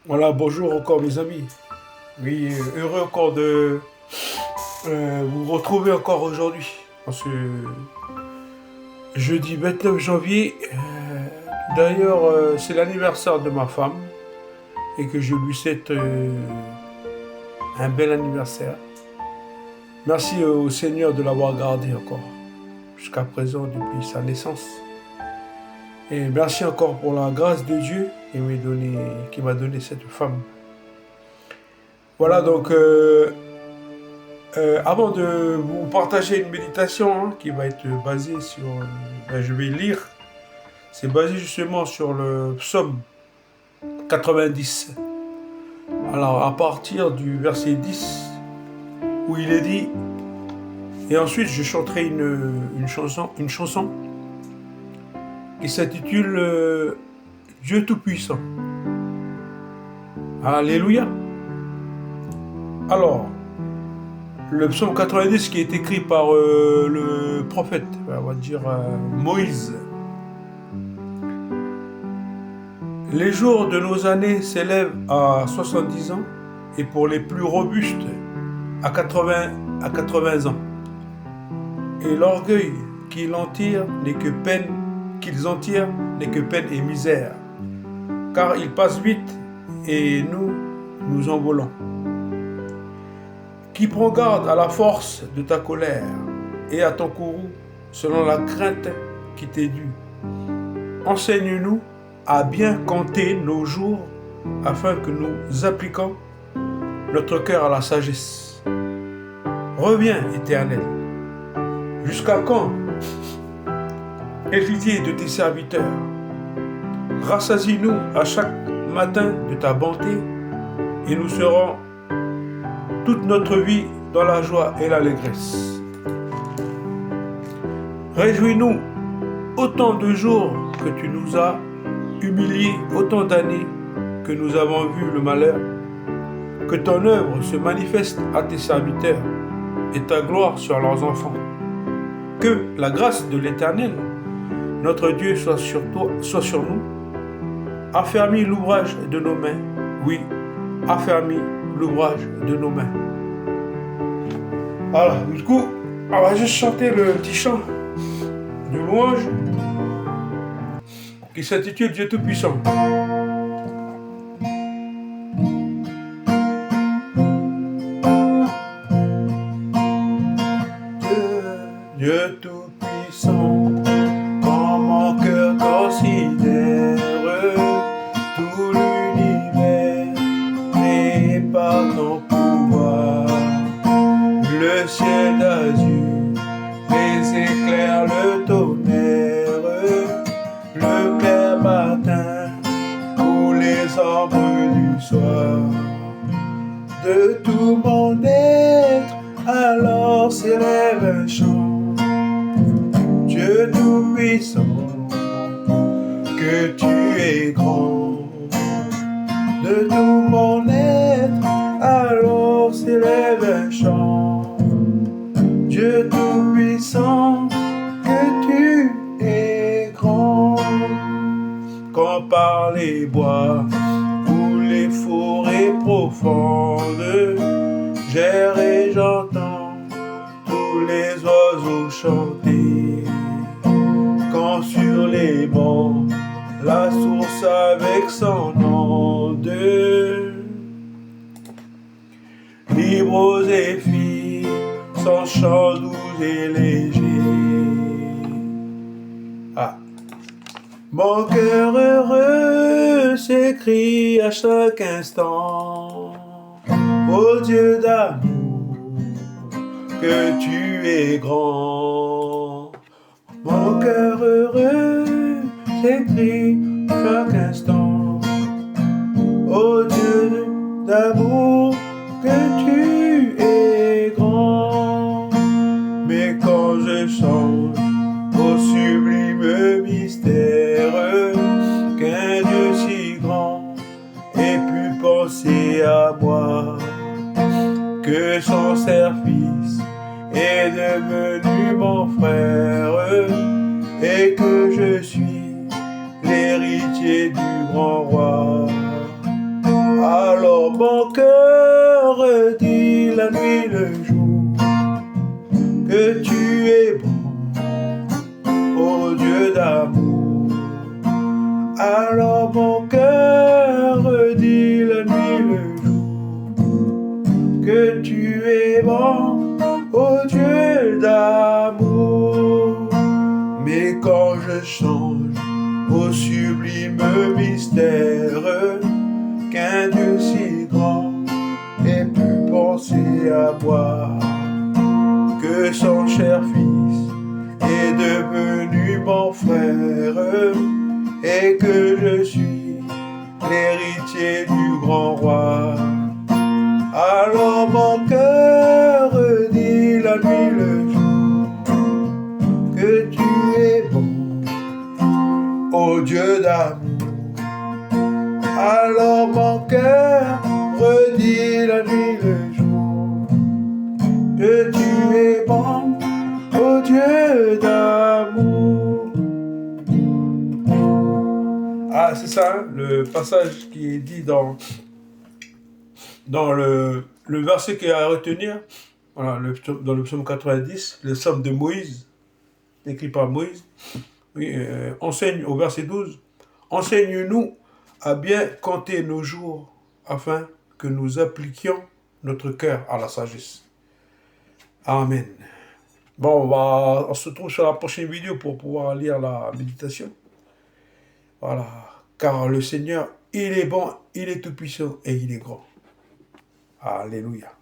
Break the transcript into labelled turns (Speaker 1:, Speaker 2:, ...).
Speaker 1: Voilà, bonjour encore mes amis. Oui, heureux encore de vous retrouver encore aujourd'hui. Parce que jeudi 29 janvier, d'ailleurs, c'est l'anniversaire de ma femme et que je lui souhaite un bel anniversaire. Merci au Seigneur de l'avoir gardé encore jusqu'à présent depuis sa naissance. Et merci encore pour la grâce de Dieu qui m'a donné cette femme. Voilà donc. Avant de vous partager une méditation qui va être basée sur, je vais lire, c'est basé justement sur le psaume 90. Alors à partir du verset 10 où il est dit, et ensuite je chanterai une chanson qui s'intitule Dieu Tout-Puissant. Alléluia. Alors, le psaume 90 qui est écrit par le prophète, on va dire Moïse. Les jours de nos années s'élèvent à 70 ans et pour les plus robustes à 80 ans. Et l'orgueil qu'ils en tirent n'est que peine et misère. Car ils passent vite et nous envolons. Qui prend garde à la force de ta colère et à ton courroux selon la crainte qui t'est due. Enseigne-nous à bien compter nos jours afin que nous appliquions notre cœur à la sagesse. Reviens, Éternel. Jusqu'à quand? Héritier de tes serviteurs, rassasie-nous à chaque matin de ta bonté et nous serons toute notre vie dans la joie et l'allégresse. Réjouis-nous autant de jours que tu nous as humiliés, autant d'années que nous avons vu le malheur, que ton œuvre se manifeste à tes serviteurs et ta gloire sur leurs enfants. Que la grâce de l'Éternel, notre Dieu, soit sur nous. Affermis l'ouvrage de nos mains. Oui, affermis l'ouvrage de nos mains. Voilà, du coup, on va juste chanter le petit chant de louange qui s'intitule Dieu Tout-Puissant. Dieu Tout-Puissant, quand mon cœur considère tout l'univers créé par ton pouvoir, le ciel d'azur, les éclairs, le tonnerre, le clair matin ou les ombres du soir. De tout mon être, alors s'élève un chant. Dieu Tout-Puissant, que tu es grand. De tout mon être, alors s'élève un chant. Dieu Tout-Puissant, que tu es grand. Quand par les bois ou les forêts profondes, j'erre et j'entends tous les oiseaux chanter. Quand sur les bancs, la source avec son onde, libre aux zéphyrs, son chant doux et léger. Mon cœur heureux s'écrie à chaque instant, ô Dieu d'amour, que tu es grand. Mon cœur heureux s'écrie chaque instant, ô Dieu d'amour, que tu es grand. Mais quand je songe au sublime mystère qu'un Dieu si grand ait pu penser à moi, que son service est devenu mon frère et que je suis l'héritier du grand roi. Alors mon cœur redit la nuit le jour que tu es bon, ô Dieu d'amour. Mais quand je songe au sublime mystère qu'un Dieu si grand ait pu penser à moi, que son cher Fils est devenu mon frère et que je suis l'héritier du grand roi. Alors mon cœur dit la nuit le jour que tu es bon, ô Dieu d'amour. Alors mon cœur redit la nuit le jour que tu es bon, ô Dieu d'amour. Ah, c'est ça, hein, le passage qui est dit dans le verset qui est à retenir. Voilà, dans le psaume 90, le psaume de Moïse, écrit par Moïse. Oui, enseigne au verset 12, enseigne-nous à bien compter nos jours afin que nous appliquions notre cœur à la sagesse. Amen. Bon, on se retrouve sur la prochaine vidéo pour pouvoir lire la méditation. Voilà. Car le Seigneur, il est bon, il est tout-puissant et il est grand. Alléluia.